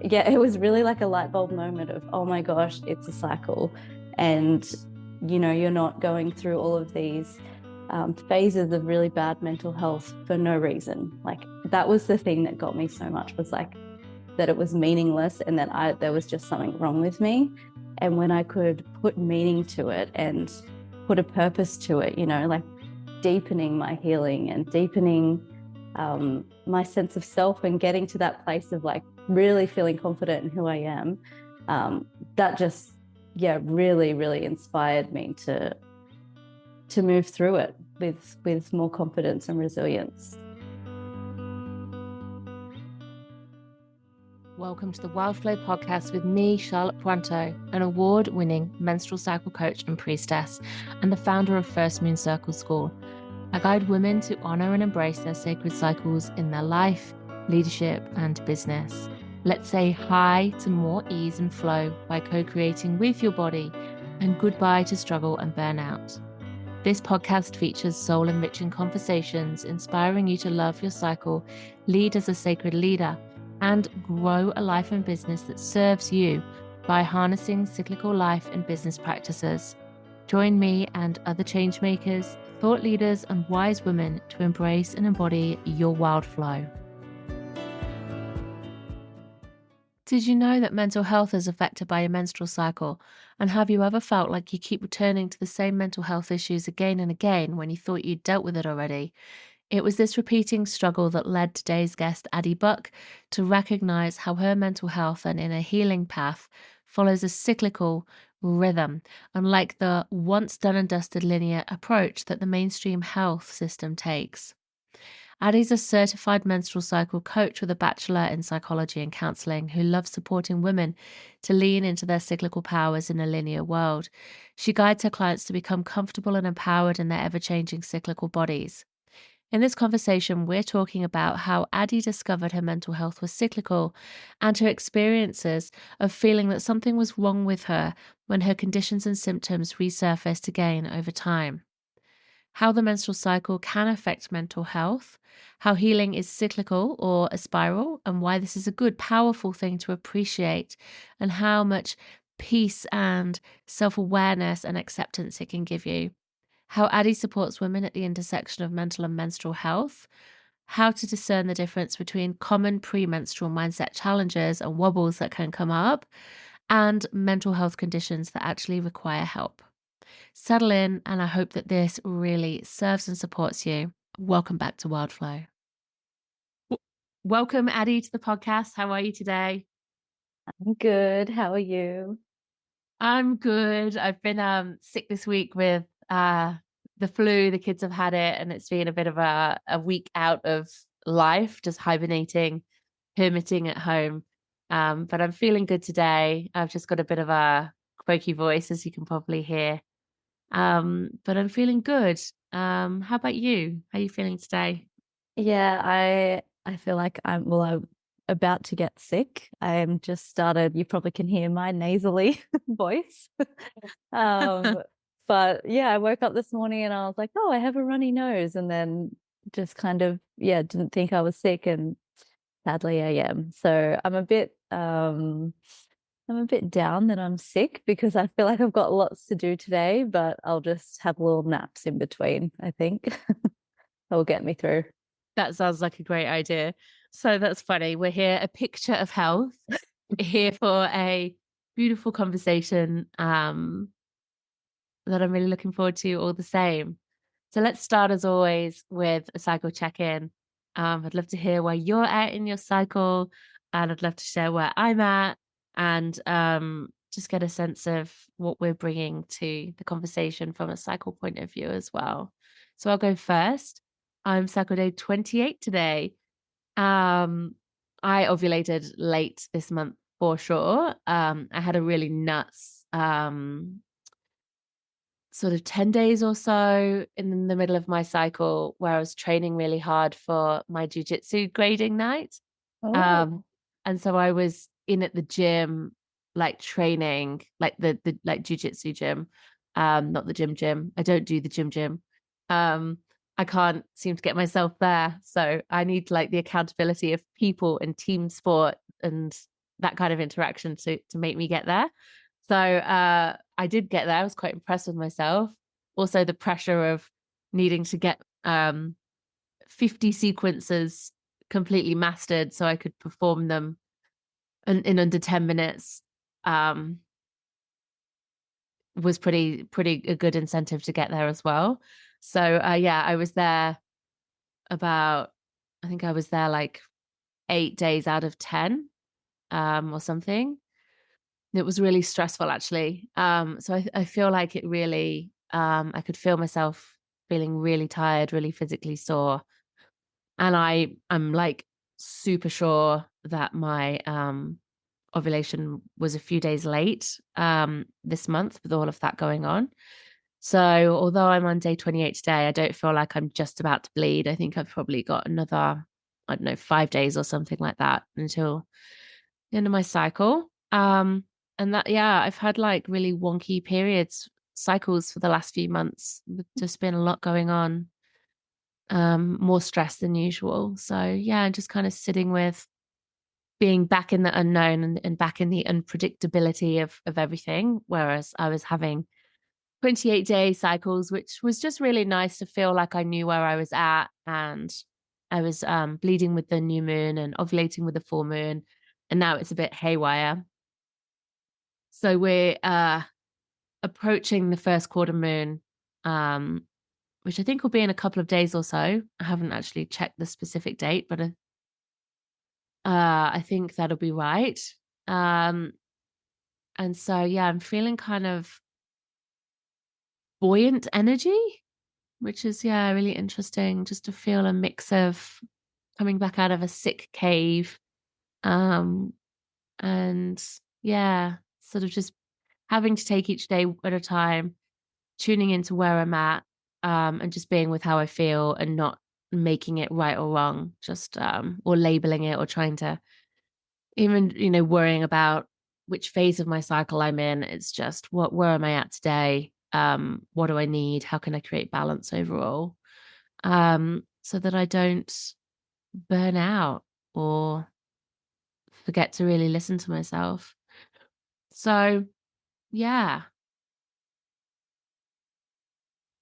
yeah, it was really like a light bulb moment of, oh my gosh, it's a cycle. And, you're not going through all of these phases of really bad mental health for no reason. Like that was the thing that got me so much, was like that it was meaningless and that there was just something wrong with me. And when I could put meaning to it and put a purpose to it, like deepening my healing and deepening my sense of self and getting to that place of like really feeling confident in who I am, that just, yeah, really, really inspired me to move through it with more confidence and resilience. Welcome to the Wildflow podcast with me, Charlotte Puanto, an award-winning menstrual cycle coach and priestess, and the founder of First Moon Circle School. I guide women to honor and embrace their sacred cycles in their life, leadership, and business. Let's say hi to more ease and flow by co-creating with your body, and goodbye to struggle and burnout. This podcast features soul-enriching conversations, inspiring you to love your cycle, lead as a sacred leader, and grow a life and business that serves you by harnessing cyclical life and business practices. Join me and other change makers, thought leaders, and wise women to embrace and embody your wild flow. Did you know that mental health is affected by your menstrual cycle? And have you ever felt like you keep returning to the same mental health issues again and again when you thought you'd dealt with it already? It was this repeating struggle that led today's guest, Addy Buck, to recognize how her mental health and inner healing path follows a cyclical rhythm, unlike the once done and dusted linear approach that the mainstream health system takes. Addy's a certified menstrual cycle coach with a Bachelor in Psychology and Counselling who loves supporting women to lean into their cyclical powers in a linear world. She guides her clients to become comfortable and empowered in their ever-changing cyclical bodies. In this conversation, we're talking about how Addy discovered her mental health was cyclical and her experiences of feeling that something was wrong with her when her conditions and symptoms resurfaced again over time. How the menstrual cycle can affect mental health, how healing is cyclical or a spiral, and why this is a good, powerful thing to appreciate, and how much peace and self-awareness and acceptance it can give you. How Addy supports women at the intersection of mental and menstrual health, how to discern the difference between common premenstrual mindset challenges and wobbles that can come up, and mental health conditions that actually require help. Settle in, and I hope that this really serves and supports you. Welcome back to Wildflow. Welcome, Addy, to the podcast. How are you today? I'm good. How are you? I'm good. I've been sick this week with the flu. The kids have had it, and it's been a bit of a week out of life, just hibernating, hermiting at home. But I'm feeling good today. I've just got a bit of a croaky voice, as you can probably hear. But I'm feeling good. How about you? How are you feeling today? Yeah, I feel like I'm about to get sick. I'm just started, you probably can hear my nasally voice. Um, but yeah, I woke up this morning and I was like, oh, I have a runny nose, and then just kind of, yeah, didn't think I was sick, and sadly I am. So I'm a bit down that I'm sick because I feel like I've got lots to do today, but I'll just have little naps in between, I think. That will get me through. That sounds like a great idea. So that's funny. We're here, a picture of health, here for a beautiful conversation that I'm really looking forward to all the same. So let's start as always with a cycle check-in. I'd love to hear where you're at in your cycle, and I'd love to share where I'm at, and just get a sense of what we're bringing to the conversation from a cycle point of view as well. So I'll go first. I'm cycle day 28 today. I ovulated late this month for sure. I had a really nuts sort of 10 days or so in the middle of my cycle where I was training really hard for my jujitsu grading night. Oh, And so I was in at the gym, like training, like the like jujitsu gym, not the gym. I don't do the gym. I can't seem to get myself there. So I need like the accountability of people and team sport and that kind of interaction to make me get there. So I did get there. I was quite impressed with myself. Also, the pressure of needing to get 50 sequences completely mastered so I could perform them in under 10 minutes was pretty a good incentive to get there as well. So yeah, I was there about, I think I was there like 8 days out of 10 or something. It was really stressful actually. So I feel like it really, I could feel myself feeling really tired, really physically sore. And I'm like super sure that my ovulation was a few days late this month with all of that going on. So although I'm on day 28 today, I don't feel like I'm just about to bleed. I think I've probably got another, I don't know, 5 days or something like that until the end of my cycle. And that, yeah, I've had like really wonky cycles for the last few months. There's just been a lot going on, more stress than usual. So yeah, just kind of sitting with being back in the unknown and back in the unpredictability of everything. Whereas I was having 28-day cycles, which was just really nice to feel like I knew where I was at. And I was bleeding with the new moon and ovulating with the full moon. And now it's a bit haywire. So we're approaching the first quarter moon, which I think will be in a couple of days or so. I haven't actually checked the specific date, but I think that'll be right. Um, and so, yeah, I'm feeling kind of buoyant energy, which is, yeah, really interesting just to feel a mix of coming back out of a sick cave. Um, and yeah, sort of just having to take each day at a time, tuning into where I'm at, and just being with how I feel and not making it right or wrong, just or labeling it or trying to even, worrying about which phase of my cycle I'm in. It's just where am I at today? What do I need? How can I create balance overall? So that I don't burn out or forget to really listen to myself. So yeah,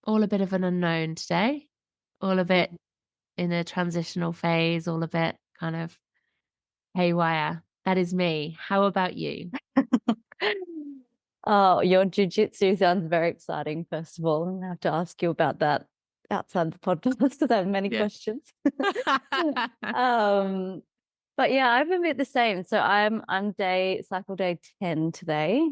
all a bit of an unknown today, all of it in a transitional phase, all of it kind of haywire. That is me. How about you? Oh, your jujitsu sounds very exciting, first of all. I'm gonna have to ask you about that outside the podcast because I have many Yeah. questions. Um, but yeah, I've been a bit the same. So I'm cycle day 10 today.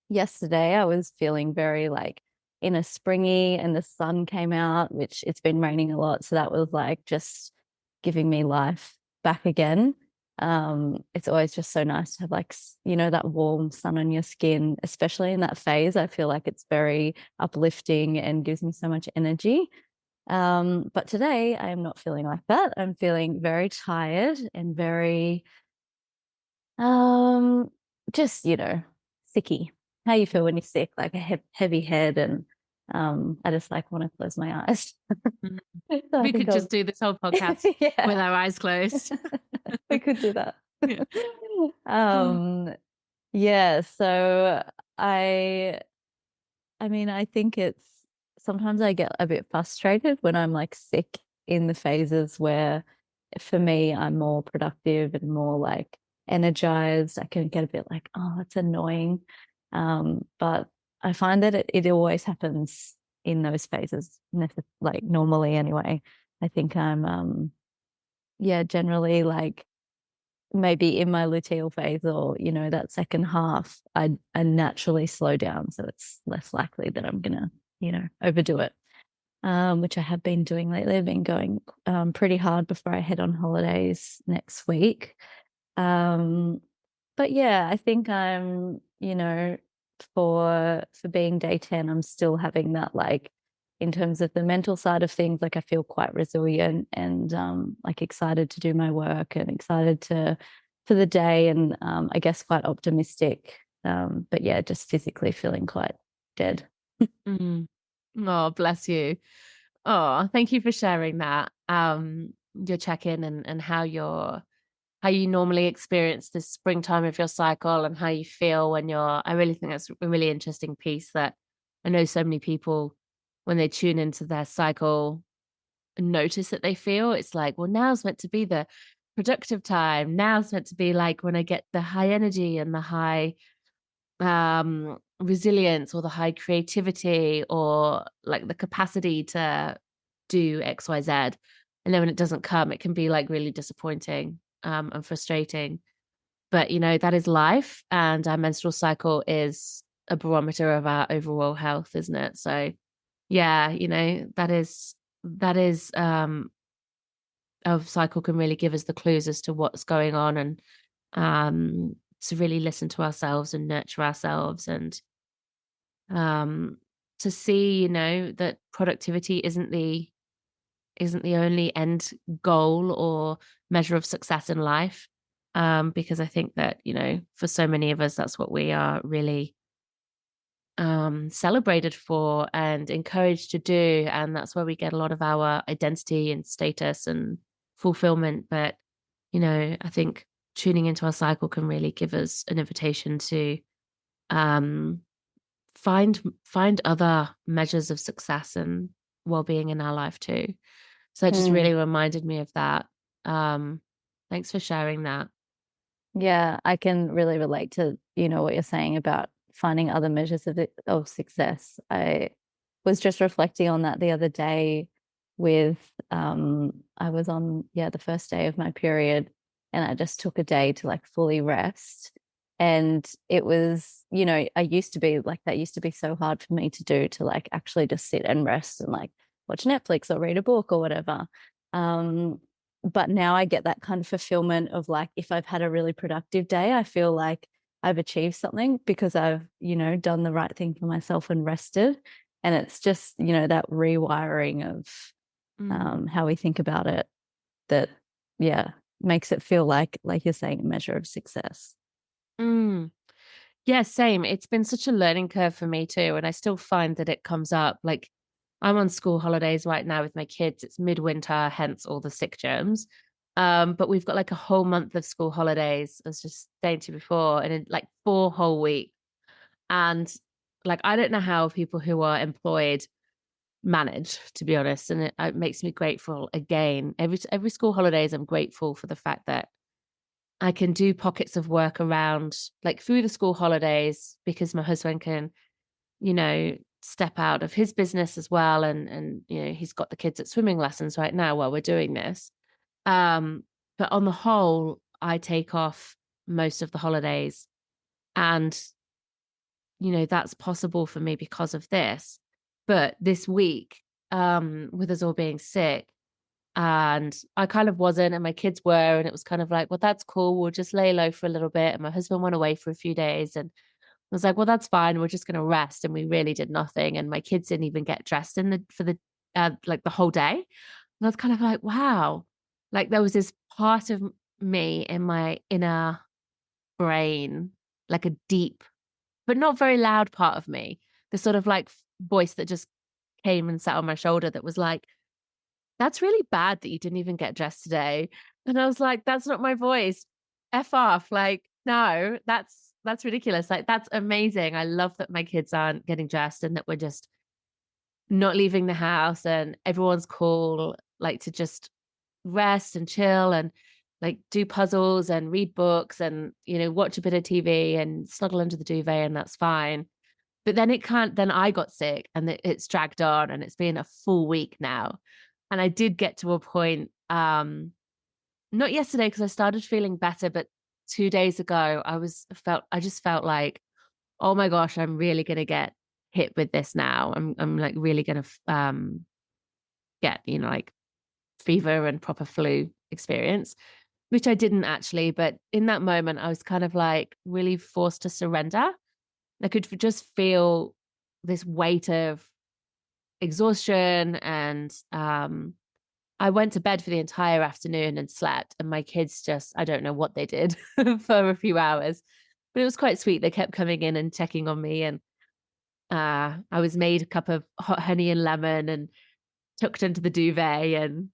Yesterday I was feeling very like in a springy and the sun came out, which it's been raining a lot. So that was like just giving me life back again. It's always just so nice to have like, that warm sun on your skin, especially in that phase. I feel like it's very uplifting and gives me so much energy. But today I am not feeling like that. I'm feeling very tired and very um, just, sicky. How you feel when you're sick, like a heavy head, and I just like want to close my eyes. Mm. So I We think could just do this whole podcast with yeah, our eyes closed. we could do that. Yeah. um, yeah, so I I mean, I think it's sometimes I get a bit frustrated when I'm like sick in the phases where for me I'm more productive and more like energized. I can get a bit like, oh, it's annoying. But I find that it always happens in those phases, like normally anyway. I think I'm yeah, generally like maybe in my luteal phase or that second half I naturally slow down, so it's less likely that I'm gonna overdo it, which I have been doing lately. I've been going pretty hard before I head on holidays next week. um but yeah, I think I'm, for being day 10, I'm still having that like in terms of the mental side of things, like I feel quite resilient and like excited to do my work and excited to for the day and I guess quite optimistic. But yeah, just physically feeling quite dead. Mm. Oh, bless you. Oh, thank you for sharing that. Your check-in and how you're how you normally experience the springtime of your cycle and how you feel when you're, I really think that's a really interesting piece that I know so many people, when they tune into their cycle, notice that they feel. It's like, well, now's meant to be the productive time. Now's meant to be like when I get the high energy and the high resilience or the high creativity or like the capacity to do XYZ. And then when it doesn't come, it can be like really disappointing and frustrating. But that is life, and our menstrual cycle is a barometer of our overall health, isn't it? So yeah, that is our cycle can really give us the clues as to what's going on, and to really listen to ourselves and nurture ourselves, and um to see, that productivity isn't the only end goal or measure of success in life. Because I think that, for so many of us, that's what we are really celebrated for and encouraged to do. And that's where we get a lot of our identity and status and fulfillment. But, I think tuning into our cycle can really give us an invitation to um, find other measures of success and well-being in our life too. So it just Mm. really reminded me of that. Thanks for sharing that. Yeah, I can really relate to, what you're saying about finding other measures of success. I was just reflecting on that the other day with I was on, yeah, the first day of my period, and I just took a day to like fully rest. And it was, I used to be like that used to be so hard for me to do, to like actually just sit and rest and like watch Netflix or read a book or whatever. Um, but now I get that kind of fulfillment of like, if I've had a really productive day, I feel like I've achieved something because I've, done the right thing for myself and rested. And it's just, that rewiring of Mm. how we think about it that, yeah, makes it feel like you're saying, a measure of success. Mm. Yeah, same. It's been such a learning curve for me too. And I still find that it comes up. Like, I'm on school holidays right now with my kids. It's midwinter, hence all the sick germs. But we've got like a whole month of school holidays, I was just saying to you before, and in like 4 whole weeks. And like, I don't know how people who are employed manage, to be honest. And it makes me grateful again. Every school holidays, I'm grateful for the fact that I can do pockets of work around like through the school holidays because my husband can, step out of his business as well. And he's got the kids at swimming lessons right now while we're doing this. Um, but on the whole, I take off most of the holidays. And, that's possible for me because of this. But this week, with us all being sick, and I kind of wasn't, and my kids were, and it was kind of like, well, that's cool. We'll just lay low for a little bit. And my husband went away for a few days, and I was like, well, that's fine. We're just going to rest. And we really did nothing. And my kids didn't even get dressed for the like the whole day. And I was kind of like, wow, like there was this part of me in my inner brain, like a deep, but not very loud part of me, the sort of like voice that just came and sat on my shoulder that was like, that's really bad that you didn't even get dressed today. And I was like, that's not my voice. F off. Like, no, that's ridiculous. Like, that's amazing. I love that my kids aren't getting dressed and that we're just not leaving the house and everyone's cool, like to just rest and chill and like do puzzles and read books and, watch a bit of TV and snuggle under the duvet, and that's fine. But then then I got sick and it's dragged on and it's been a full week now. And I did get to a point, not yesterday because I started feeling better, but 2 days ago, I just felt like, oh my gosh, I'm really gonna get hit with this now. I'm like really gonna get, like fever and proper flu experience, which I didn't actually. But in that moment, I was kind of like really forced to surrender. I could just feel this weight of exhaustion, and I went to bed for the entire afternoon and slept, and my kids just, I don't know what they did for a few hours, but it was quite sweet. They kept coming in and checking on me, and I was made a cup of hot honey and lemon and tucked into the duvet, and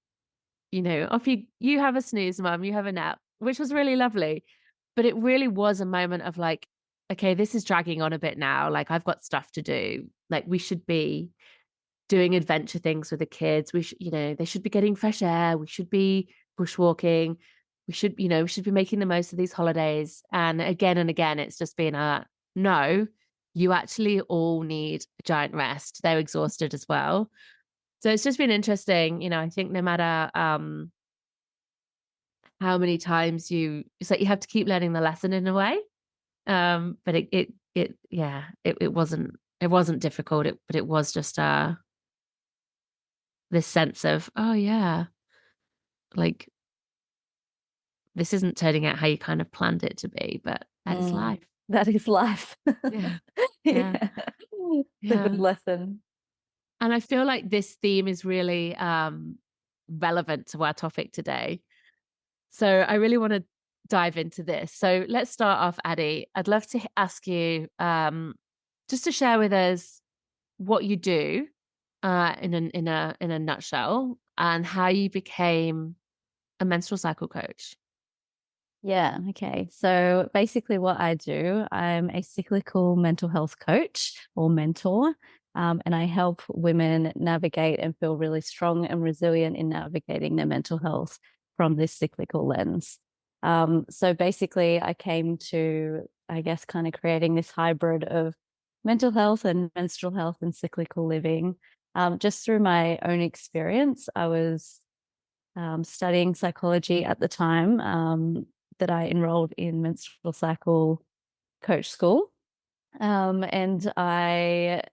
off you have a snooze, mum, you have a nap. which was really lovely. But it really was a moment of like, okay, this is dragging on a bit now. Like, I've got stuff to do. Like, we should be doing adventure things with the kids. We should, they should be getting fresh air. We should be bushwalking. We should be making the most of these holidays. And again, it's just been no, you actually all need a giant rest. They're exhausted as well. So it's just been interesting. I think no matter how many times it's like you have to keep learning the lesson in a way. But it wasn't difficult. But it was just this sense of, oh yeah, like this isn't turning out how you kind of planned it to be, but that is life. That is life. Yeah. Yeah. Yeah. It's a good Yeah. lesson. And I feel like this theme is really relevant to our topic today. So I really want to dive into this. So let's start off, Addy. I'd love to ask you just to share with us what you do in a nutshell, and how you became a menstrual cycle coach. Yeah, okay. So basically, what I do, I'm a cyclical mental health coach or mentor, and I help women navigate and feel really strong and resilient in navigating their mental health from this cyclical lens. So basically, I came to, I guess, kind of creating this hybrid of mental health and menstrual health and cyclical living. Just through my own experience, I was studying psychology at the time that I enrolled in menstrual cycle coach school. And I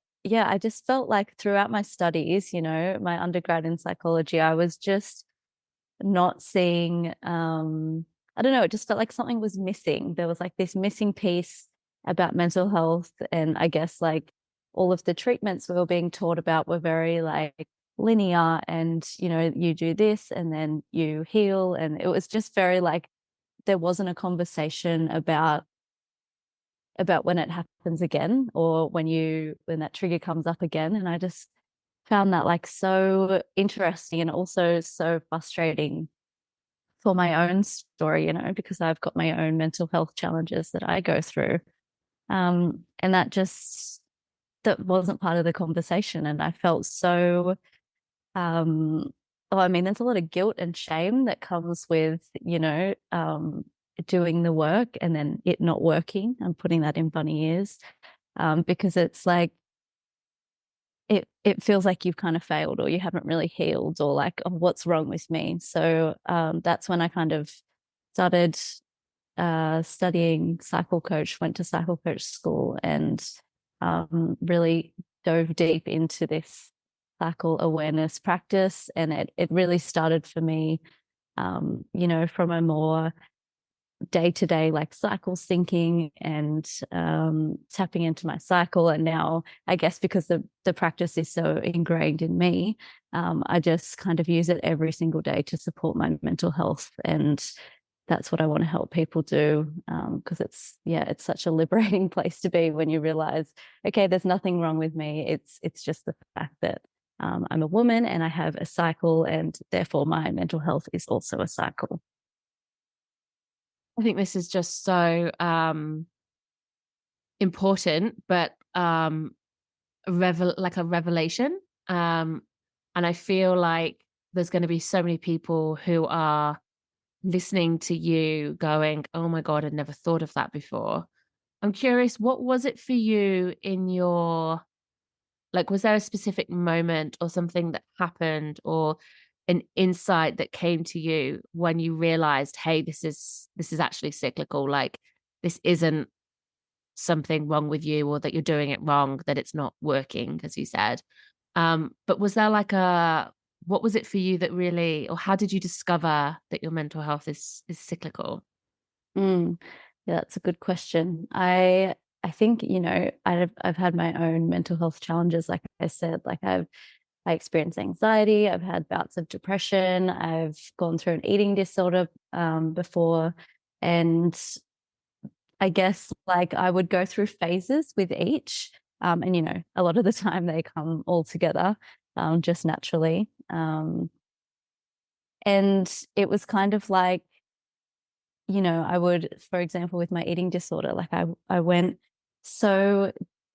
just felt like throughout my studies, my undergrad in psychology, I was just not seeing, I don't know, it just felt like something was missing. There was like this missing piece about mental health. And I guess like all of the treatments we were being taught about were very like linear and, you do this and then you heal. And it was just very like, there wasn't a conversation about when it happens again or when that trigger comes up again. And I just found that like so interesting and also so frustrating for my own story, because I've got my own mental health challenges that I go through. And that wasn't part of the conversation. And I felt so, I mean, there's a lot of guilt and shame that comes with, doing the work and then it not working. I'm putting that in bunny ears, because it's like, it feels like you've kind of failed or you haven't really healed or like, oh, what's wrong with me? So that's when I kind of started studying cycle coach, went to cycle coach school and really dove deep into this cycle awareness practice. And it really started for me, from a more day-to-day like cycle syncing and tapping into my cycle. And now I guess because the practice is so ingrained in me, I just kind of use it every single day to support my mental health. And that's what I want to help people do, because it's such a liberating place to be when you realize, okay, there's nothing wrong with me. It's just the fact that I'm a woman and I have a cycle, and therefore my mental health is also a cycle. I think this is just so important, but like a revelation. And I feel like there's going to be so many people who are listening to you going, oh my God, I'd never thought of that before. I'm curious, what was it for you was there a specific moment or something that happened or an insight that came to you when you realized, hey, this is actually cyclical, like this isn't something wrong with you or that you're doing it wrong, that it's not working, as you said. But was there what was it for you that really, or how did you discover that your mental health is cyclical? Mm, yeah, that's a good question. I think, I've had my own mental health challenges. Like I said, I experience anxiety. I've had bouts of depression. I've gone through an eating disorder before. And I guess like I would go through phases with each. And, a lot of the time they come all together just naturally. And it was kind of like I would, for example, with my eating disorder, like I went so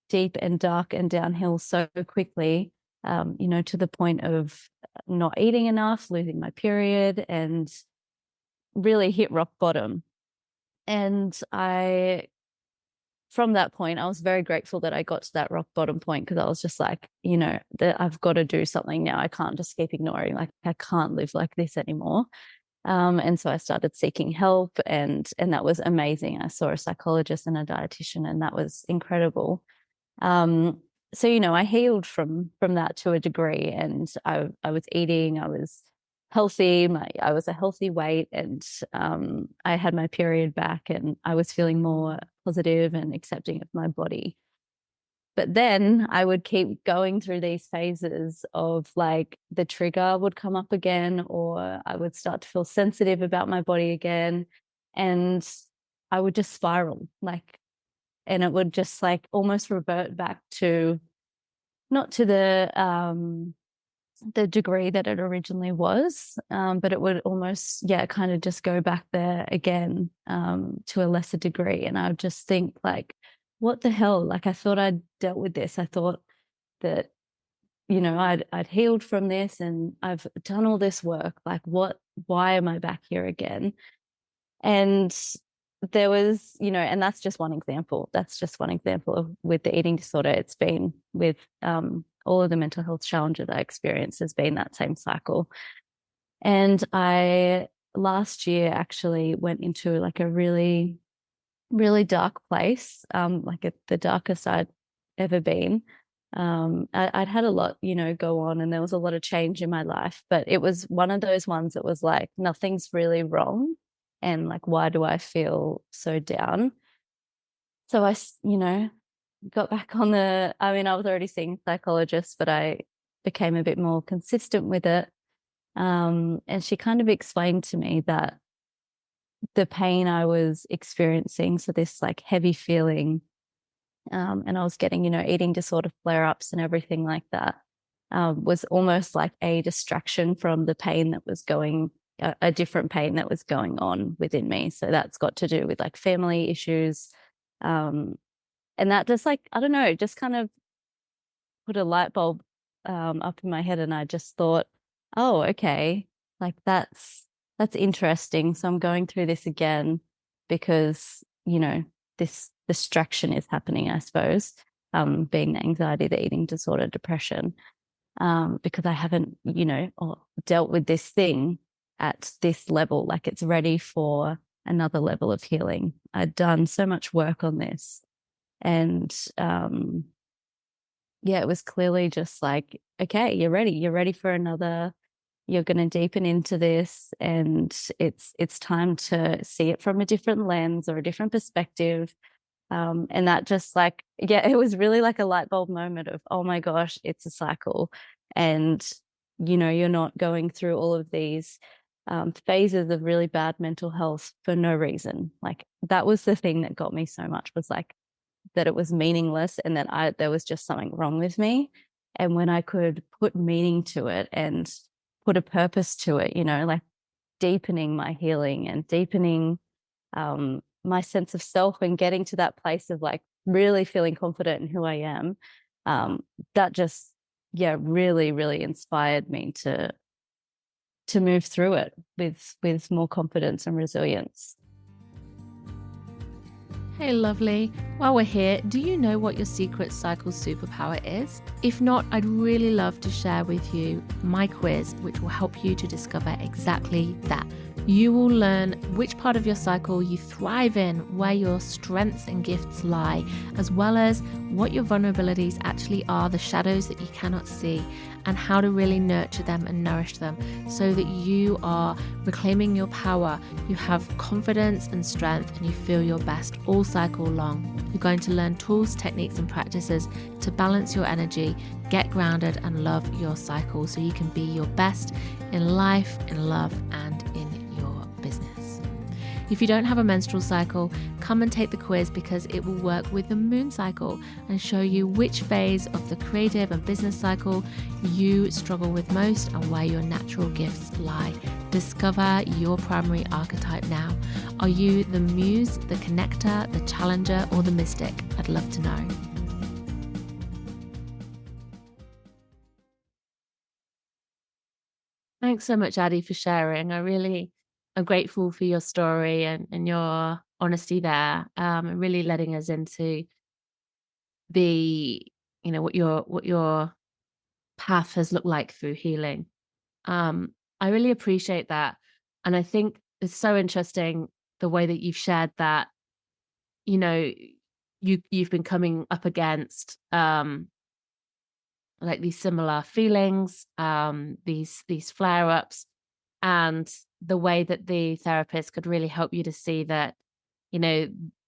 deep and dark and downhill so quickly, to the point of not eating enough, losing my period, and really hit rock bottom. And from that point, I was very grateful that I got to that rock bottom point, because I was just like, that I've got to do something now. I can't just keep ignoring, like I can't live like this anymore. And so I started seeking help, and that was amazing. I saw a psychologist and a dietitian, and that was incredible. So I healed from that to a degree, and I was eating, I was healthy, I was a healthy weight, and I had my period back, and I was feeling more positive and accepting of my body. But then I would keep going through these phases of, like, the trigger would come up again, or I would start to feel sensitive about my body again, and I would just spiral, and it would just like almost revert back to, not to the degree that it originally was, but it would almost, kind of just go back there again, to a lesser degree. And I would just think, like, what the hell? Like, I thought I'd dealt with this. I thought that, I'd healed from this, and I've done all this work. Like, why am I back here again? And there was, and that's just one example. That's just one example of, with the eating disorder. It's been with all of the mental health challenges I experienced has been that same cycle. And I last year actually went into like a really, really dark place, the darkest I'd ever been. I'd had a lot, go on, and there was a lot of change in my life, but it was one of those ones that was like, nothing's really wrong. And like, why do I feel so down? So I, got back on I was already seeing a psychologist, but I became a bit more consistent with it. And she kind of explained to me that the pain I was experiencing, so this like heavy feeling, and I was getting, eating disorder flare-ups and everything like that, was almost like a distraction from the pain that was a different pain that was going on within me. So that's got to do with like family issues. And that just, like, I don't know, just kind of put a light bulb up in my head. And I just thought, oh, okay, like that's interesting. So I'm going through this again because, this distraction is happening, I suppose, being the anxiety, the eating disorder, depression, because I haven't, dealt with this thing at this level. Like, it's ready for another level of healing. I'd done so much work on this, and it was clearly just like, okay, you're ready for another. You're going to deepen into this, and it's time to see it from a different lens or a different perspective. And that just, like, it was really like a light bulb moment of, oh my gosh, it's a cycle. And, you're not going through all of these phases of really bad mental health for no reason. Like, that was the thing that got me so much, was like that it was meaningless, and that there was just something wrong with me. And when I could put meaning to it and put a purpose to it, like deepening my healing and deepening my sense of self, and getting to that place of like really feeling confident in who I am, that just, really, really inspired me to move through it with more confidence and resilience. Hey lovely, while we're here, do you know what your secret cycle superpower is? If not, I'd really love to share with you my quiz, which will help you to discover exactly that. You will learn which part of your cycle you thrive in, where your strengths and gifts lie, as well as what your vulnerabilities actually are, the shadows that you cannot see, and how to really nurture them and nourish them so that you are reclaiming your power, you have confidence and strength, and you feel your best all cycle long. You're going to learn tools, techniques, and practices to balance your energy, get grounded, and love your cycle so you can be your best in life, in love, and in your business. If you don't have a menstrual cycle, come and take the quiz because it will work with the moon cycle and show you which phase of the creative and business cycle you struggle with most and where your natural gifts lie. Discover your primary archetype now. Are you the muse, the connector, the challenger, or the mystic? I'd love to know. Thanks so much, Addy, for sharing. I'm grateful for your story and your honesty there, and really letting us into the, what your path has looked like through healing. I really appreciate that. And I think it's so interesting the way that you've shared that, you know, you've been coming up against like these similar feelings, these flare-ups, and the way that the therapist could really help you to see that,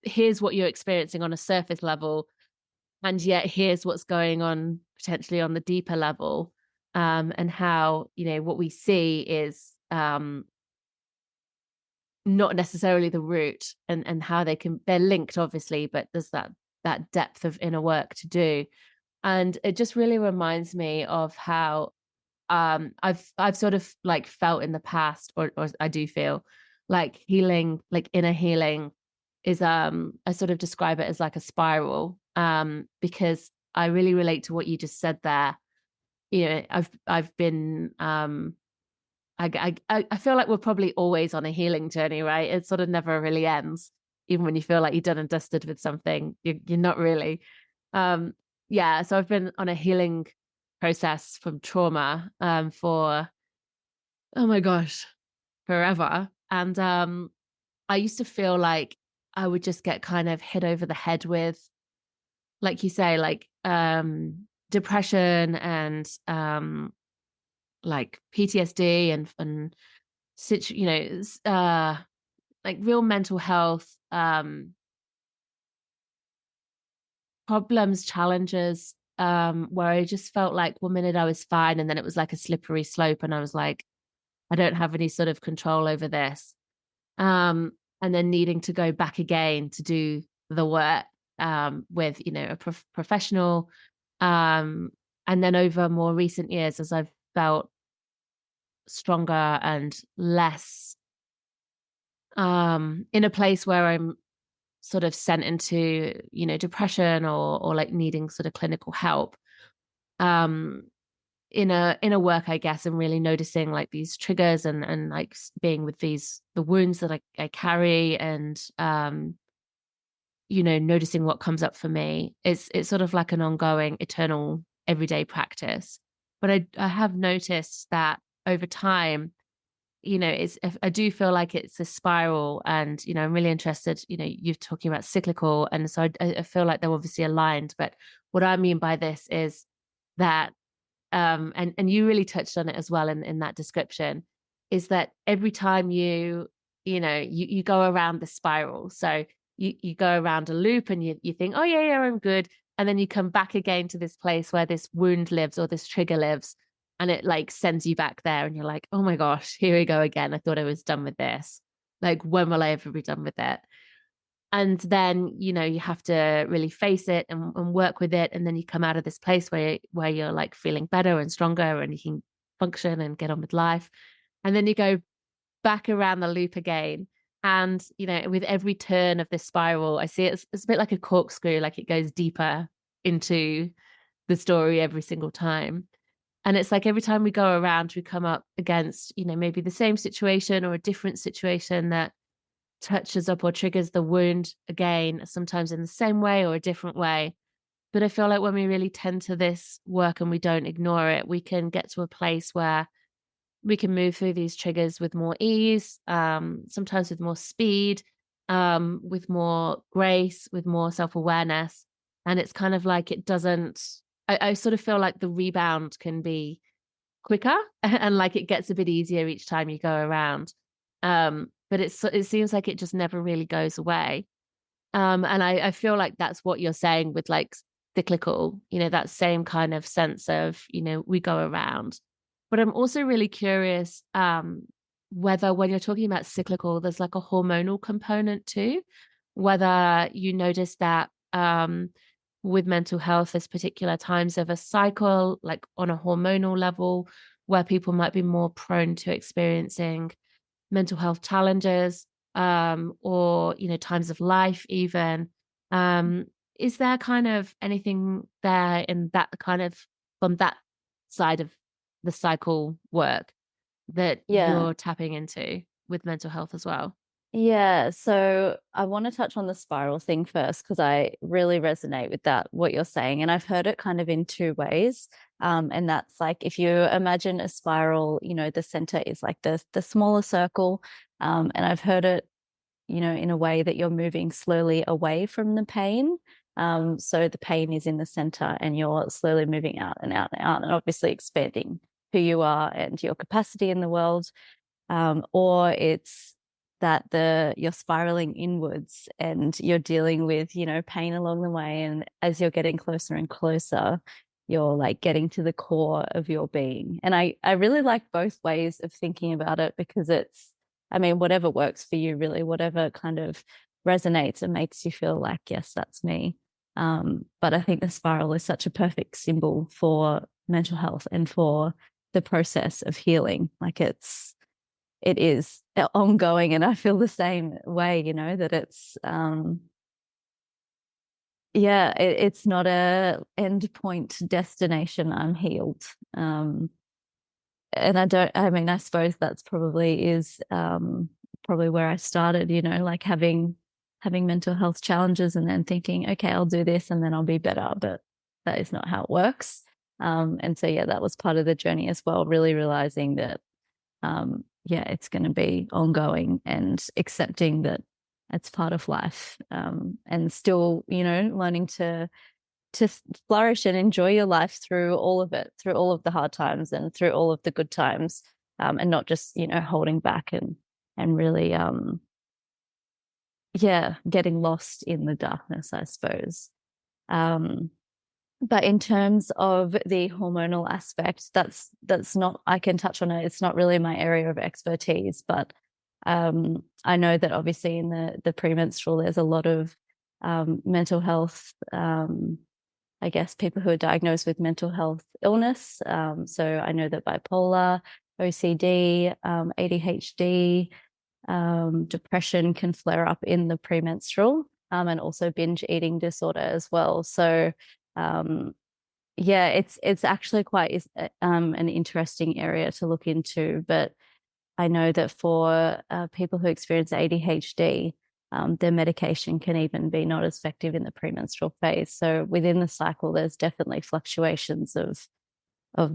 here's what you're experiencing on a surface level, and yet here's what's going on potentially on the deeper level, and how, what we see is not necessarily the root, and how they're linked, obviously, but there's that depth of inner work to do. And it just really reminds me of how I've sort of like felt in the past, or I do feel like healing, like inner healing is I sort of describe it as like a spiral, because I really relate to what you just said there. I've been I feel like we're probably always on a healing journey, right? It sort of never really ends. Even when you feel like you're done and dusted with something, you're not really. Yeah, so I've been on a healing process from trauma for, oh my gosh, forever. And I used to feel like I would just get kind of hit over the head with, like you say, like depression and like PTSD and like real mental health problems, challenges, where I just felt like one minute I was fine, and then it was like a slippery slope, and I was like, I don't have any sort of control over this. And then needing to go back again to do the work with, a professional. And then over more recent years, as I've felt stronger and less in a place where I'm sort of sent into, depression or like needing sort of clinical help, um in a work, I guess, and really noticing like these triggers and like being with the wounds that I carry, and noticing what comes up for me. It's sort of like an ongoing, eternal, everyday practice. But I have noticed that over time, I do feel like it's a spiral, and I'm really interested. You're talking about cyclical, and so I feel like they're obviously aligned. But what I mean by this is that, and you really touched on it as well in that description, is that every time you go around the spiral, so you go around a loop and you think, oh yeah, I'm good, and then you come back again to this place where this wound lives or this trigger lives, and it like sends you back there, and you're like, oh my gosh, here we go again. I thought I was done with this. Like, when will I ever be done with it? And then, you have to really face it and work with it. And then you come out of this place where you're like feeling better and stronger, and you can function and get on with life. And then you go back around the loop again. And, with every turn of this spiral, I see it's a bit like a corkscrew, like it goes deeper into the story every single time. And it's like every time we go around, we come up against, maybe the same situation or a different situation that touches up or triggers the wound again, sometimes in the same way or a different way. But I feel like when we really tend to this work and we don't ignore it, we can get to a place where we can move through these triggers with more ease, sometimes with more speed, with more grace, with more self-awareness. And it's kind of like I sort of feel like the rebound can be quicker and like it gets a bit easier each time you go around. But it seems like it just never really goes away. And I feel like that's what you're saying with like cyclical, that same kind of sense of, we go around. But I'm also really curious, whether when you're talking about cyclical, there's like a hormonal component too, whether you notice that with mental health, there's particular times of a cycle, like on a hormonal level, where people might be more prone to experiencing mental health challenges, or times of life even. Um, is there kind of anything there in that kind of from that side of the cycle work that Yeah. you're tapping into with mental health as well? Yeah, so I want to touch on the spiral thing first because I really resonate with that, what you're saying. And I've heard it kind of in two ways. And that's like if you imagine a spiral, the center is like the smaller circle. And I've heard it, in a way that you're moving slowly away from the pain. So the pain is in the center and you're slowly moving out and out and out, and obviously expanding who you are and your capacity in the world. Or it's that you're spiraling inwards and you're dealing with, pain along the way. And as you're getting closer and closer, you're like getting to the core of your being. And I really like both ways of thinking about it because I mean, whatever works for you, really, whatever kind of resonates and makes you feel like, yes, that's me. But I think the spiral is such a perfect symbol for mental health and for the process of healing. Like it is ongoing, and I feel the same way, that it's yeah, it's not a end point destination. I'm healed. And I mean, I suppose that's probably is probably where I started, like having mental health challenges and then thinking, okay, I'll do this and then I'll be better, but that is not how it works. And so yeah, that was part of the journey as well, really realizing that yeah, it's going to be ongoing and accepting that it's part of life, and still, learning to flourish and enjoy your life through all of it, through all of the hard times and through all of the good times, and not just holding back and really yeah, getting lost in the darkness, I suppose. Um, but in terms of the hormonal aspect, that's not, I can touch on it. It's not really my area of expertise, but I know that obviously in the premenstrual, there's a lot of mental health. I guess people who are diagnosed with mental health illness. So I know that bipolar, OCD, ADHD, depression can flare up in the premenstrual, and also binge eating disorder as well. So um, yeah, it's actually quite an interesting area to look into. But I know that for people who experience ADHD, their medication can even be not as effective in the premenstrual phase. So within the cycle, there's definitely fluctuations of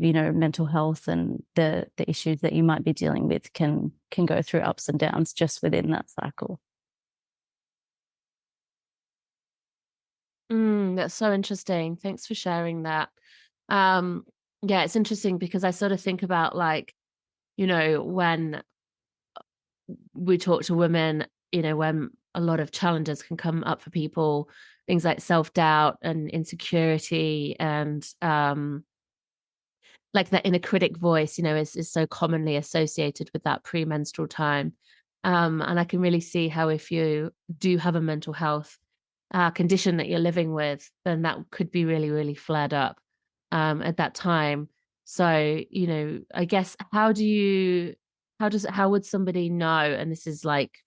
mental health, and the issues that you might be dealing with can go through ups and downs just within that cycle. That's so interesting. Thanks for sharing that. Um, yeah, it's interesting because I sort of think about like, when we talk to women, when a lot of challenges can come up for people, things like self-doubt and insecurity and like that inner critic voice, is so commonly associated with that premenstrual time. And I can really see how if you do have a mental health condition that you're living with, then that could be really, really flared up at that time. So, I guess how would somebody know? And this is like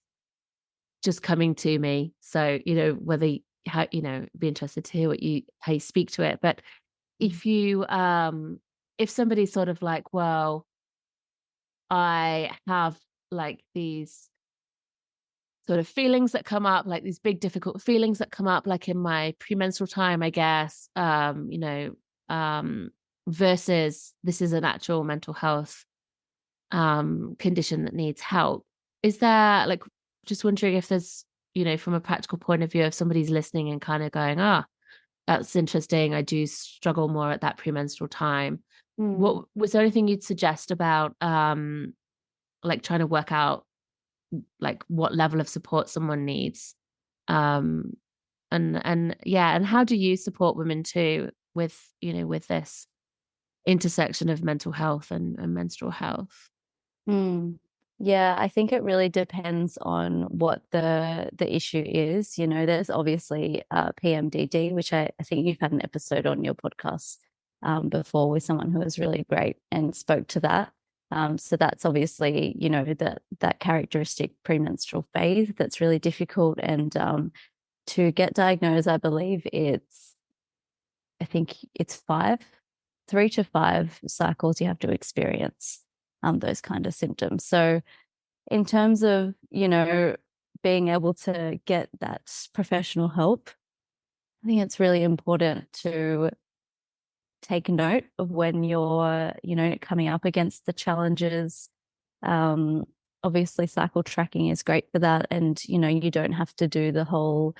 just coming to me. So, whether how, be interested to hear how you speak to it. But if you if somebody's sort of like, well, I have like these sort of feelings that come up, like these big difficult feelings that come up like in my premenstrual time, I guess, um versus this is an actual mental health condition that needs help. Is there like, just wondering if there's, from a practical point of view, if somebody's listening and kind of going, that's interesting, I do struggle more at that premenstrual time. Mm. What was there anything you'd suggest about like trying to work out like what level of support someone needs? Um and yeah, and how do you support women too with, with this intersection of mental health and menstrual health? Mm. Yeah, I think it really depends on what the issue is. You know, there's obviously PMDD, which I think you've had an episode on your podcast before with someone who was really great and spoke to that. So that's obviously, you know, that characteristic premenstrual phase that's really difficult. And to get diagnosed, I think it's 3 to 5 cycles you have to experience those kind of symptoms. So in terms of, you know, being able to get that professional help, I think it's really important to take note of when you're, you know, coming up against the challenges. Um, Obviously, cycle tracking is great for that. And, you know, you don't have to do the whole,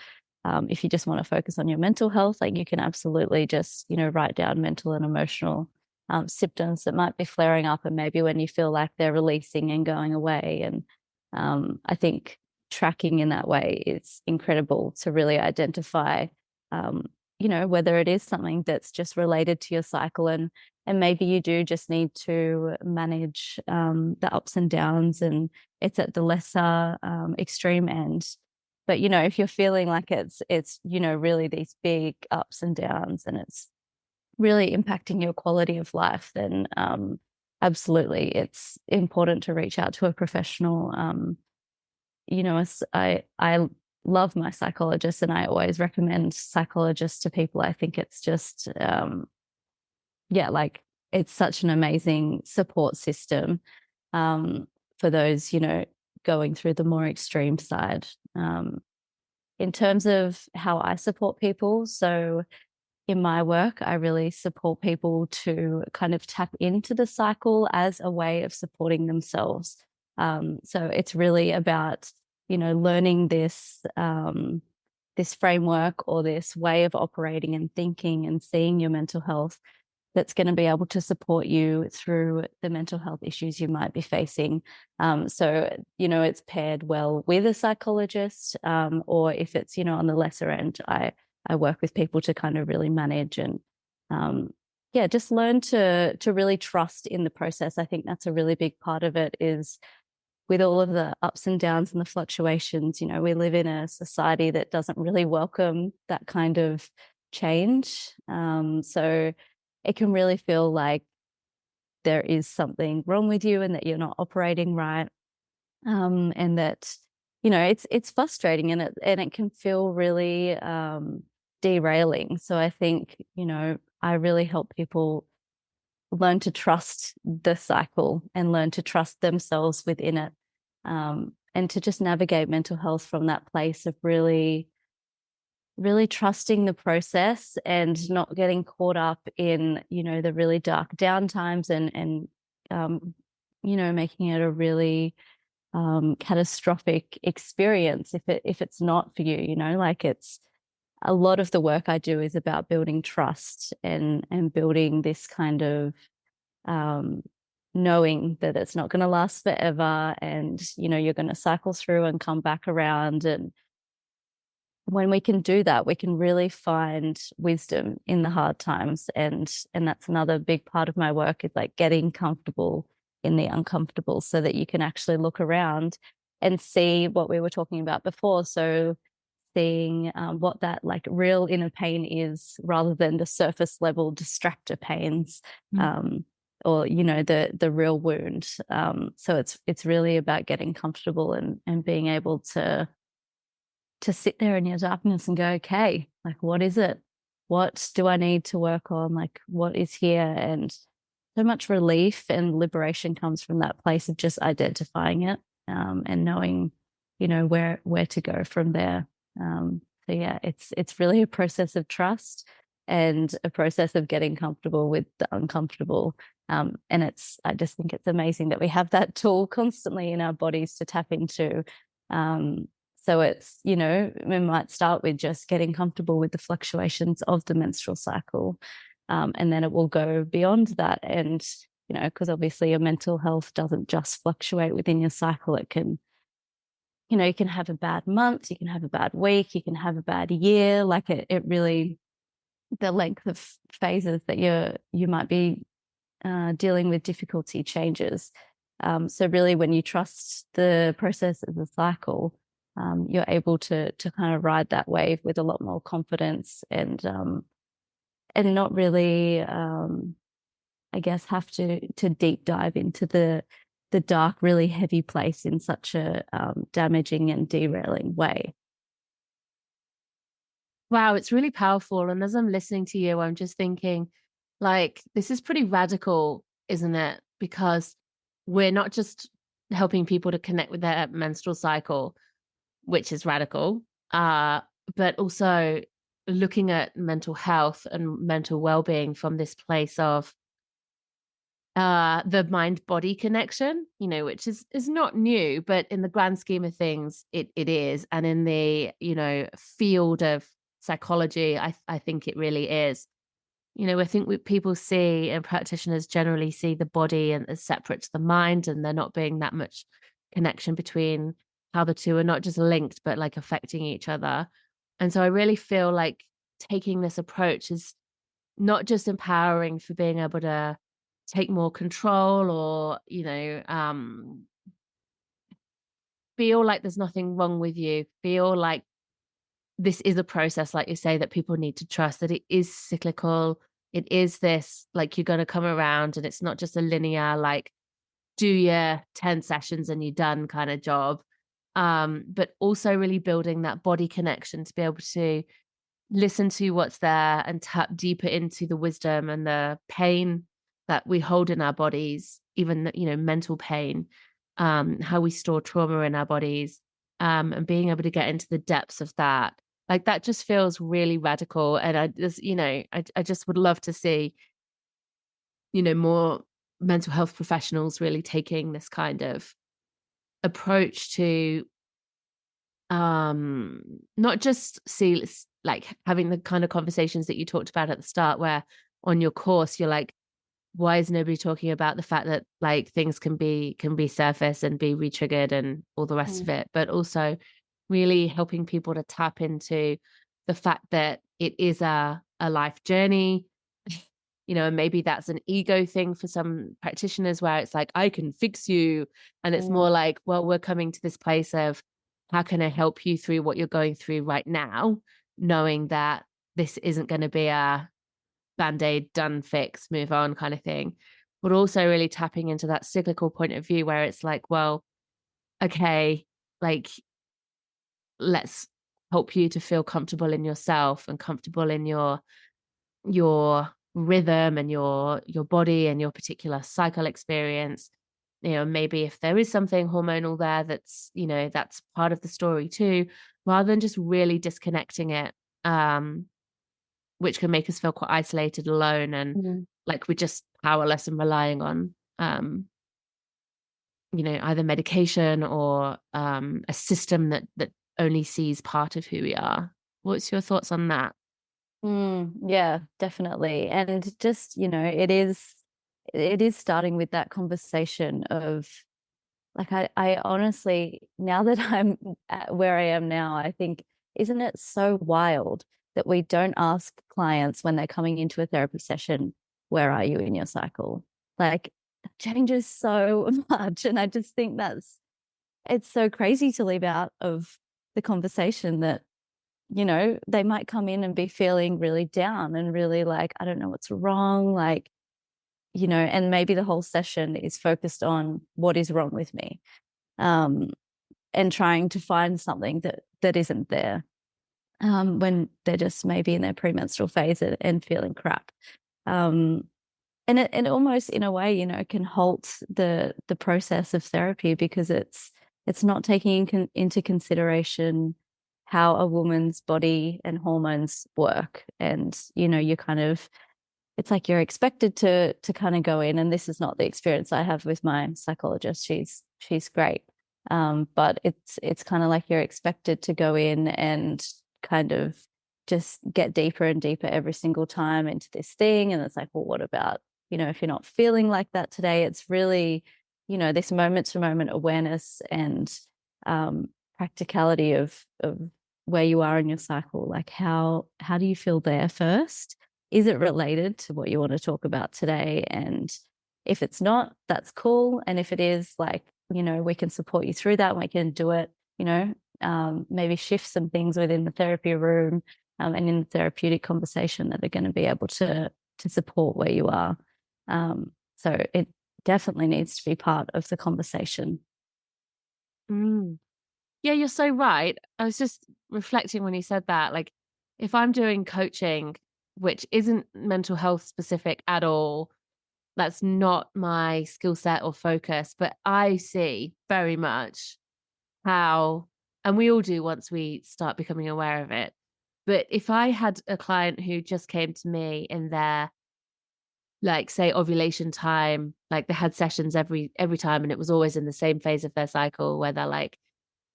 if you just want to focus on your mental health, like you can absolutely just, you know, write down mental and emotional symptoms that might be flaring up. And maybe when you feel like they're releasing and going away. And I think tracking in that way is incredible to really identify um, you know, whether it is something that's just related to your cycle, and maybe you do just need to manage the ups and downs, and it's at the lesser extreme end. But you know, if you're feeling like it's you know, really these big ups and downs, and it's really impacting your quality of life, then absolutely it's important to reach out to a professional. You know, I love my psychologist, and I always recommend psychologists to people. I think it's just yeah, like it's such an amazing support system um for those, you know, going through the more extreme side. In terms of how I support people, so in my work, I really support people to kind of tap into the cycle as a way of supporting themselves. So it's really about, you know, learning this framework or this way of operating and thinking and seeing your mental health that's going to be able to support you through the mental health issues you might be facing. So, you know, it's paired well with a psychologist, or if it's, you know, on the lesser end, I work with people to kind of really manage and, yeah, just learn to really trust in the process. I think that's a really big part of it is with all of the ups and downs and the fluctuations, you know, we live in a society that doesn't really welcome that kind of change. So it can really feel like there is something wrong with you and that you're not operating right. And that, you know, it's frustrating and it can feel really derailing. So I think, you know, I really help people learn to trust the cycle and learn to trust themselves within it. And to just navigate mental health from that place of really, really trusting the process and not getting caught up in, you know, the really dark down times and you know, making it a really catastrophic experience if it's not for you, you know, like it's a lot of the work I do is about building trust and building this kind of um, knowing that it's not going to last forever, and you know, you're going to cycle through and come back around. And when we can do that, we can really find wisdom in the hard times. And that's another big part of my work is like getting comfortable in the uncomfortable so that you can actually look around and see what we were talking about before. So seeing what that like real inner pain is rather than the surface level distractor pains, um, or you know, the real wound. So it's really about getting comfortable and being able to sit there in your darkness and go, okay, like what is it? What do I need to work on? Like what is here? And so much relief and liberation comes from that place of just identifying it, and knowing, you know, where to go from there. So yeah, it's really a process of trust and a process of getting comfortable with the uncomfortable. And I just think it's amazing that we have that tool constantly in our bodies to tap into. So it's, you know, we might start with just getting comfortable with the fluctuations of the menstrual cycle. And then it will go beyond that. And, you know, because obviously your mental health doesn't just fluctuate within your cycle. It can, you know, you can have a bad month, you can have a bad week, you can have a bad year. Like it really, the length of phases that you might be dealing with difficulty changes. So really, when you trust the process of the cycle, you're able to kind of ride that wave with a lot more confidence and not really, I guess, have to deep dive into the dark, really heavy place in such a damaging and derailing way. Wow, it's really powerful. And as I'm listening to you, I'm just thinking, like, this is pretty radical, isn't it? Because we're not just helping people to connect with their menstrual cycle, which is radical, uh, but also looking at mental health and mental well-being from this place of the mind body connection, which is not new, but in the grand scheme of things it is, and in the field of psychology, I think it really is. I think people see, and practitioners generally see, the body and as separate to the mind, and there not being that much connection between how the two are not just linked but like affecting each other. And so I really feel like taking this approach is not just empowering for being able to take more control, or feel like there's nothing wrong with you, feel like this is a process, like you say, that people need to trust, that it is cyclical. It is this, like, you're going to come around, and it's not just a linear, like, do your 10 sessions and you're done kind of job. But also really building that body connection to be able to listen to what's there and tap deeper into the wisdom and the pain that we hold in our bodies, even, mental pain, how we store trauma in our bodies, and being able to get into the depths of that. Like, that just feels really radical. And I just would love to see, more mental health professionals really taking this kind of approach to not just see, like, having the kind of conversations that you talked about at the start, where on your course you're like, why is nobody talking about the fact that, like, things can be surface and be re-triggered and all the rest of Mm. it, but also really helping people to tap into the fact that it is a life journey. And maybe that's an ego thing for some practitioners, where it's like, I can fix you. And it's Mm. more like, well, we're coming to this place of, how can I help you through what you're going through right now, knowing that this isn't going to be a band-aid, done, fix, move on kind of thing. But also really tapping into that cyclical point of view, where it's like, well, okay, like, let's help you to feel comfortable in yourself and comfortable in your rhythm and your body and your particular cycle experience. Maybe if there is something hormonal there, that's part of the story too, rather than just really disconnecting it, which can make us feel quite isolated, alone, and Mm. like we're just powerless and relying on either medication or a system that only sees part of who we are. What's your thoughts on that? Yeah, definitely. And just, it is starting with that conversation of, like, I honestly, now that I'm at where I am now, I think, isn't it so wild that we don't ask clients when they're coming into a therapy session, where are you in your cycle? Like, it changes so much. And I just think it's so crazy to leave out of the conversation that, they might come in and be feeling really down and really like, I don't know what's wrong. Like, and maybe the whole session is focused on what is wrong with me. Um, and trying to find something that isn't there, when they're just maybe in their premenstrual phase and feeling crap. Um, and it almost, in a way, can halt the process of therapy, because it's not taking into consideration how a woman's body and hormones work. And you're kind of, it's like you're expected to kind of go in, and this is not the experience I have with my psychologist. She's great. But it's kind of like you're expected to go in and kind of just get deeper and deeper every single time into this thing. And it's like, well, what about, if you're not feeling like that today? It's really, this moment to moment awareness and practicality of where you are in your cycle. Like, how do you feel there first? Is it related to what you want to talk about today? And If it's not, that's cool. And if it is, like, we can support you through that. We can do it, maybe shift some things within the therapy room, and in the therapeutic conversation that are going to be able to support where you are. So it definitely needs to be part of the conversation. Mm. Yeah, you're so right. I was just reflecting when you said that. Like, if I'm doing coaching, which isn't mental health specific at all, that's not my skill set or focus, but I see very much how, and we all do once we start becoming aware of it. But if I had a client who just came to me in their, like, say, ovulation time, like they had sessions every time, and it was always in the same phase of their cycle where they're like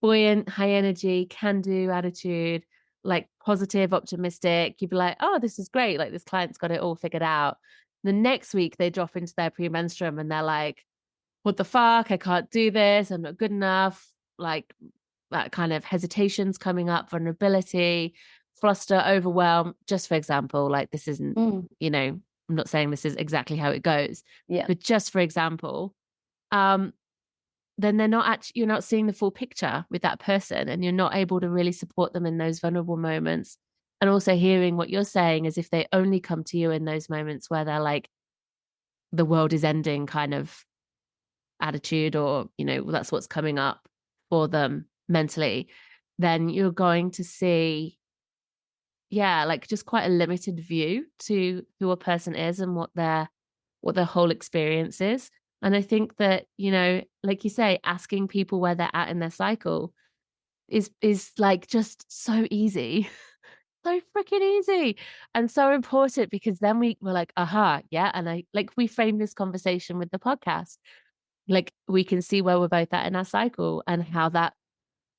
buoyant, high energy, can do attitude, like positive, optimistic, you'd be like, oh, this is great. Like, this client's got it all figured out. The next week they drop into their premenstruum and they're like, what the fuck? I can't do this. I'm not good enough. Like, that kind of hesitations coming up, vulnerability, fluster, overwhelm. Just for example, like, this isn't, Mm, I'm not saying this is exactly how it goes, yeah. but just for example, um, then you're not seeing the full picture with that person, and you're not able to really support them in those vulnerable moments. And also hearing what you're saying is, if they only come to you in those moments where they're like, the world is ending kind of attitude, or, that's what's coming up for them mentally, then you're going to see, yeah, like, just quite a limited view to who a person is and what their whole experience is. And I think that, like you say, asking people where they're at in their cycle is like just so easy. So freaking easy and so important, because then we're like, aha, yeah. And I, like, we frame this conversation with the podcast. Like, we can see where we're both at in our cycle and how that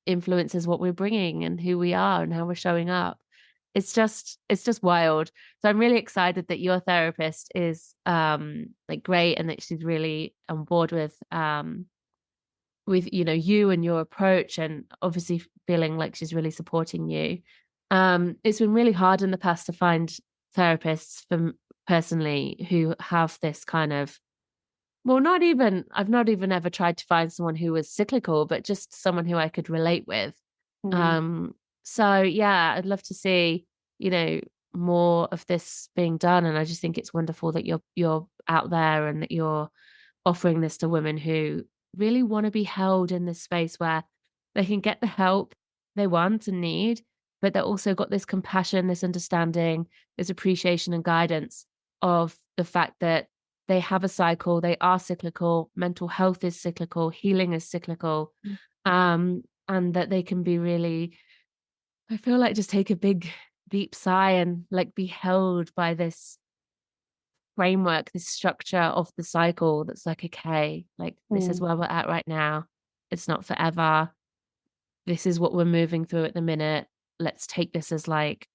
influences what we're bringing and who we are and how we're showing up. It's just wild. So I'm really excited that your therapist is like great, and that she's really on board with you and your approach, and obviously feeling like she's really supporting you. It's been really hard in the past to find therapists for personally who have this kind of, well, I've not even ever tried to find someone who was cyclical, but just someone who I could relate with. Mm, Um, so yeah, I'd love to see, you know, more of this being done. And I just think it's wonderful that you're out there and that you're offering this to women who really want to be held in this space where they can get the help they want and need, but they're also got this compassion, this understanding, this appreciation and guidance of the fact that they have a cycle, they are cyclical, mental health is cyclical, healing is cyclical, and that they can be really, I feel like, just take a big, deep sigh and like be held by this framework, this structure of the cycle that's like, okay, like, this is mm. where we're at right now. It's not forever. This is what we're moving through at the minute. Let's take this as like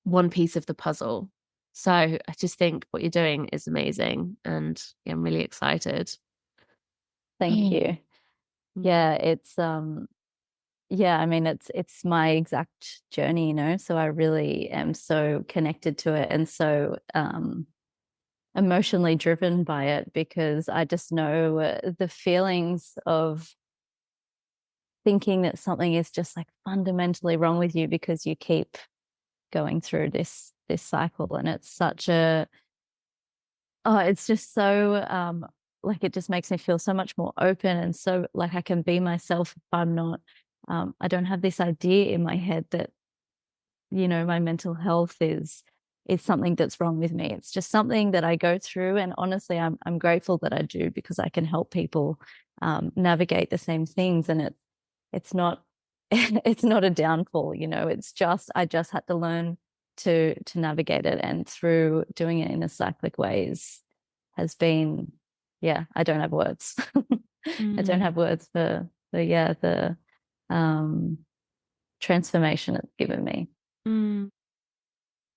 one piece of the puzzle. So I just think what you're doing is amazing. And yeah, I'm really excited. Thank you. Mm. Yeah, it's yeah, I mean, it's my exact journey, so I really am so connected to it and so emotionally driven by it, because I just know the feelings of thinking that something is just like fundamentally wrong with you because you keep going through this cycle. And it's such a, oh, it's just so like, it just makes me feel so much more open, and so like I can be myself if I'm not, I don't have this idea in my head that, my mental health is something that's wrong with me. It's just something that I go through, and honestly, I'm grateful that I do, because I can help people navigate the same things. And it's not it's not a downfall. It's just, I just had to learn to navigate it, and through doing it in a cyclic ways has been, yeah, I don't have words. I don't Mm, have words for the um transformation it's given me. mm.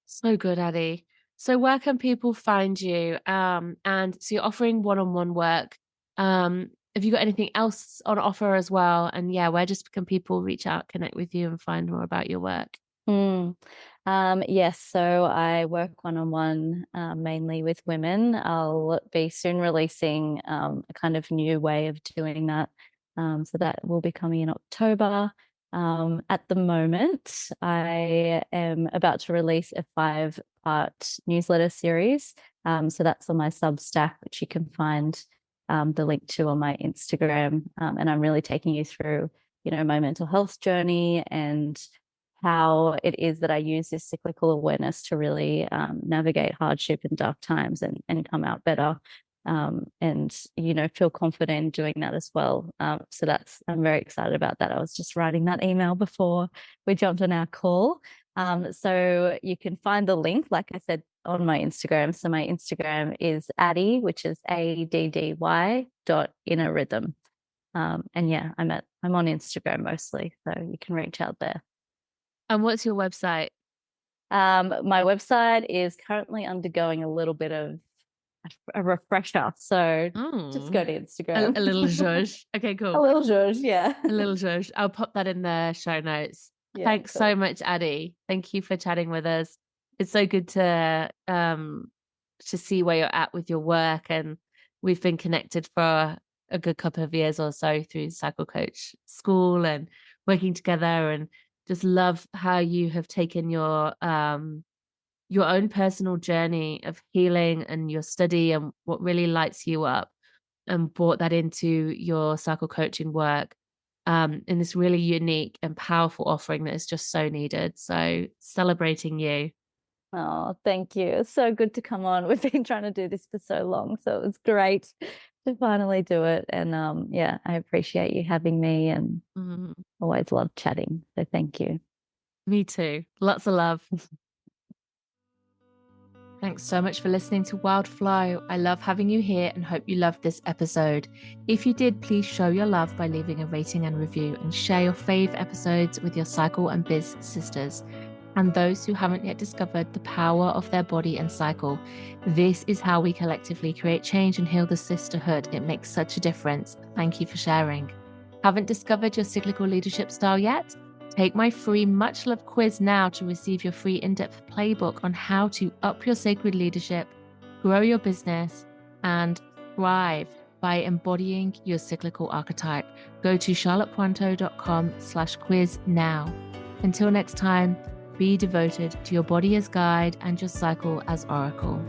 So good, Addy. So where can people find you? And so you're offering one-on-one work. Have you got anything else on offer as well? And yeah, where just can people reach out, connect with you, and find more about your work? Mm. Yes, so I work one-on-one mainly with women. I'll be soon releasing a kind of new way of doing that. So that will be coming in October. At the moment, I am about to release a 5-part newsletter series. So that's on my Substack, which you can find the link to on my Instagram. And I'm really taking you through, my mental health journey and how it is that I use this cyclical awareness to really navigate hardship and dark times and come out better, and feel confident in doing that as well. So I'm very excited about that. I was just writing that email before we jumped on our call. So you can find the link, like I said, on my Instagram. So my Instagram is Addy, which is ADDY.innerrhythm. And yeah, I'm on Instagram mostly, so you can reach out there. And what's your website? My website is currently undergoing a little bit of a refresher, so just go to Instagram. A little zhuzh. Okay, cool. A little zhuzh, yeah. A little zhuzh. I'll pop that in the show notes. Yeah, Thanks cool. so much, Addy. Thank you for chatting with us. It's so good to see where you're at with your work, and we've been connected for a good couple of years or so through Cycle Coach School and working together, and just love how you have taken your own personal journey of healing and your study and what really lights you up, and brought that into your cycle coaching work in this really unique and powerful offering that is just so needed. So celebrating you. Oh, thank you. It's so good to come on. We've been trying to do this for so long, so it was great to finally do it. And yeah, I appreciate you having me and always love chatting. So thank you. Me too. Lots of love. Thanks so much for listening to Wild Flow. I love having you here and hope you loved this episode. If you did, please show your love by leaving a rating and review, and share your fave episodes with your cycle and biz sisters and those who haven't yet discovered the power of their body and cycle. This is how we collectively create change and heal the sisterhood. It makes such a difference. Thank you for sharing. Haven't discovered your cyclical leadership style yet? Take my free Much Love quiz now to receive your free in-depth playbook on how to up your sacred leadership, grow your business, and thrive by embodying your cyclical archetype. Go to charlottepointo.com/quiz now. Until next time, be devoted to your body as guide and your cycle as oracle.